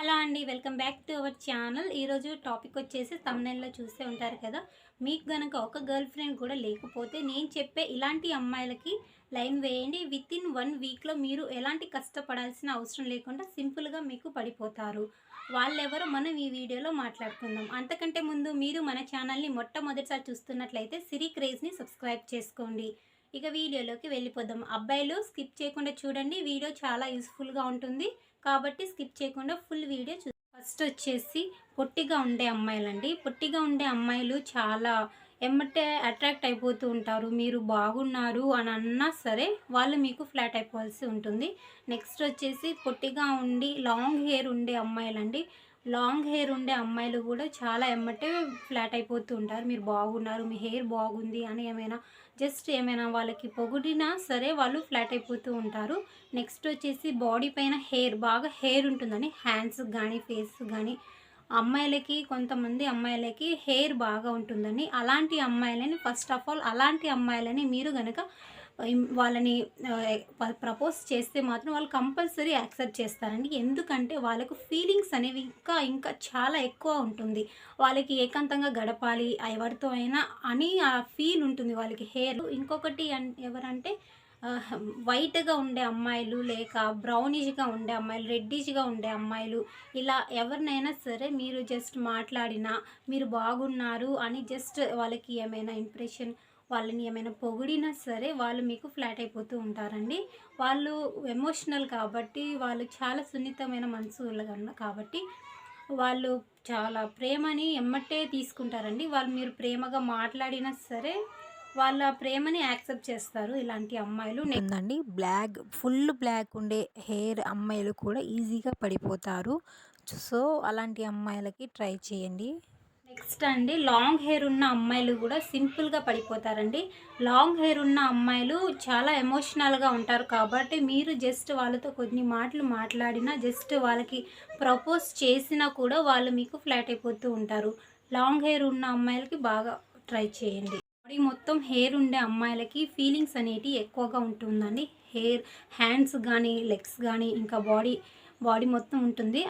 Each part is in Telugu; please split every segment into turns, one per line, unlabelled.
హలో అండి, welcome back to our channel. ఈరోజు టాపిక్ వచ్చేసి తమ్నెయిల్లో చూసే ఉంటారు కదా. మీకు గనక ఒక గర్ల్ ఫ్రెండ్ కూడా లేకపోతే నేను చెప్పే ఇలాంటి అమ్మాయిలకి లైన్ వేయండి. విత్ ఇన్ 1 వీక్లో మీరు ఎలాంటి కష్టపడాల్సిన అవసరం లేకుండా సింపుల్గా మీకు పడిపోతారు. వాళ్ళెవరో మనం ఈ వీడియోలో మాట్లాడుకుందాం. అంతకంటే ముందు మీరు మన ఛానల్ని మొట్టమొదటిసారి చూస్తున్నట్లయితే సిరి క్రేజ్ని సబ్స్క్రైబ్ చేసుకోండి. ఇక వీడియోలోకి వెళ్ళిపోదాం. అబ్బాయిలు స్కిప్ చేయకుండా చూడండి, వీడియో చాలా యూస్ఫుల్గా ఉంటుంది కాబట్టి స్కిప్ చేయకుండా ఫుల్ వీడియో ఫస్ట్ వచ్చేసి పొట్టిగా ఉండే అమ్మాయిలండి. పొట్టిగా ఉండే అమ్మాయిలు చాలా ఎమ్మటే అట్రాక్ట్ అయిపోతూ ఉంటారు. మీరు బాగున్నారు అని అన్నా సరే వాళ్ళు మీకు ఫ్లాట్ అయిపోవాల్సి ఉంటుంది. నెక్స్ట్ వచ్చేసి పొట్టిగా ఉండి లాంగ్ హెయిర్ ఉండే అమ్మాయిలండి. లాంగ్ హెయిర్ ఉండే అమ్మాయిలు కూడా చాలా ఎమ్మటే ఫ్లాట్ అయిపోతూ ఉంటారు. మీరు బాగున్నారు, మీ హెయిర్ బాగుంది అని ఏమైనా వాళ్ళకి పొగిడినా సరే వాళ్ళు ఫ్లాట్ అయిపోతూ ఉంటారు. నెక్స్ట్ వచ్చేసి బాడీ పైన బాగా హెయిర్ ఉంటుందని హ్యాండ్స్ కానీ ఫేస్ కానీ అమ్మాయిలకి కొంతమంది అమ్మాయిలకి హెయిర్ బాగా ఉంటుందని అలాంటి అమ్మాయిలని ఫస్ట్ ఆఫ్ ఆల్ అలాంటి అమ్మాయిలని మీరు కనుక వాళ్ళని ప్రపోజ్ చేస్తే మాత్రం వాళ్ళు కంపల్సరీ యాక్సెప్ట్ చేస్తారండి. ఎందుకంటే వాళ్ళకు ఫీలింగ్స్ అనేవి ఇంకా చాలా ఎక్కువ ఉంటుంది. వాళ్ళకి ఏకాంతంగా గడపాలి ఎవరితో అయినా అని ఆ ఫీల్ ఉంటుంది వాళ్ళకి హెయిర్. ఇంకొకటి ఎవరంటే వైట్గా ఉండే అమ్మాయిలు, లేక బ్రౌనిష్గా ఉండే అమ్మాయిలు, రెడ్డిష్గా ఉండే అమ్మాయిలు, ఇలా ఎవరినైనా సరే మీరు జస్ట్ మాట్లాడినా మీరు బాగున్నారు అని జస్ట్ వాళ్ళకి ఏమైనా ఇంప్రెషన్, వాళ్ళని ఏమైనా పొగిడినా సరే వాళ్ళు మీకు ఫ్లాట్ అయిపోతూ ఉంటారండి. వాళ్ళు ఎమోషనల్ కాబట్టి, వాళ్ళు చాలా సున్నితమైన మనసులు కాబట్టి వాళ్ళు చాలా ప్రేమని ఎమ్మటే తీసుకుంటారండి. వాళ్ళు మీరు ప్రేమగా మాట్లాడినా సరే వాళ్ళ ప్రేమని యాక్సెప్ట్ చేస్తారు ఇలాంటి అమ్మాయిలు.
ఉందండి. ఫుల్ బ్లాక్ ఉండే హెయిర్ అమ్మాయిలు కూడా ఈజీగా పడిపోతారు. సో అలాంటి అమ్మాయిలకి ట్రై చేయండి.
నెక్స్ట్ అండి, లాంగ్ హెయిర్ ఉన్న అమ్మాయిలు కూడా సింపుల్గా పడిపోతారండి. లాంగ్ హెయిర్ ఉన్న అమ్మాయిలు చాలా ఎమోషనల్గా ఉంటారు కాబట్టి మీరు జస్ట్ వాళ్ళతో కొన్ని మాటలు మాట్లాడినా, జస్ట్ వాళ్ళకి ప్రపోజ్ చేసినా కూడా వాళ్ళు మీకు ఫ్లాట్ అయిపోతూ ఉంటారు. లాంగ్ హెయిర్ ఉన్న అమ్మాయిలకి బాగా ట్రై చేయండి. బాడీ మొత్తం హెయిర్ ఉండే అమ్మాయిలకి ఫీలింగ్స్ అనేటివి ఎక్కువగా ఉంటుందండి. హ్యాండ్స్ కానీ లెగ్స్ కానీ ఇంకా బాడీ మొత్తం ఉంటుంది.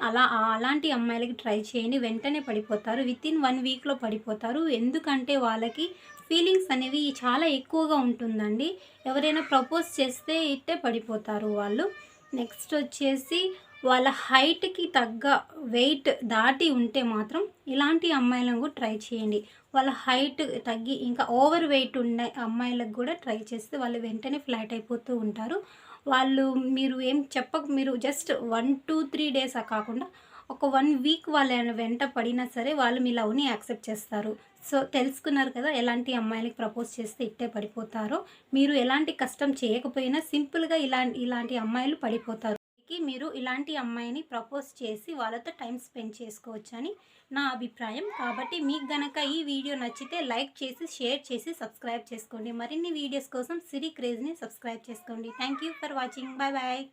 అలాంటి అమ్మాయిలకి ట్రై చేయండి, వెంటనే పడిపోతారు. విత్ ఇన్ 1 వీక్లో పడిపోతారు. ఎందుకంటే వాళ్ళకి ఫీలింగ్స్ అనేవి చాలా ఎక్కువగా ఉంటుందండి. ఎవరైనా ప్రపోజ్ చేస్తే ఇట్టే పడిపోతారు వాళ్ళు. నెక్స్ట్ వచ్చేసి వాళ్ళ హైట్కి తగ్గ వెయిట్ దాటి ఉంటే మాత్రం ఇలాంటి అమ్మాయిలను కూడా ట్రై చేయండి. వాళ్ళ హైట్ తగ్గి ఇంకా ఓవర్ వెయిట్ ఉండే అమ్మాయిలకు కూడా ట్రై చేస్తే వాళ్ళు వెంటనే ఫ్లాట్ అయిపోతూ ఉంటారు. వాళ్ళు మీరు జస్ట్ 1-2-3 డేస్ కాకుండా ఒక 1 వీక్ వాళ్ళ వెంట పడినా సరే వాళ్ళు మీ లవ్ని యాక్సెప్ట్ చేస్తారు. సో తెలుసుకున్నారు కదా ఎలాంటి అమ్మాయిలకి ప్రపోజ్ చేస్తే ఇట్టే పడిపోతారో. మీరు ఎలాంటి కష్టం చేయకపోయినా సింపుల్గా ఇలాంటి అమ్మాయిలు పడిపోతారు. మీరు ఇలాంటి అమ్మాయిని ప్రపోజ్ చేసి వాళ్ళతో టైం స్పెండ్ చేసుకోవచ్చని నా అభిప్రాయం. కాబట్టి మీకు గనక ఈ వీడియో నచ్చితే లైక్ చేసి, షేర్ చేసి, సబ్స్క్రైబ్ చేసుకోండి. మరిన్ని వీడియోస్ కోసం సిరి క్రేజ్ని సబ్స్క్రైబ్ చేసుకోండి. Thank you for watching. Bye bye.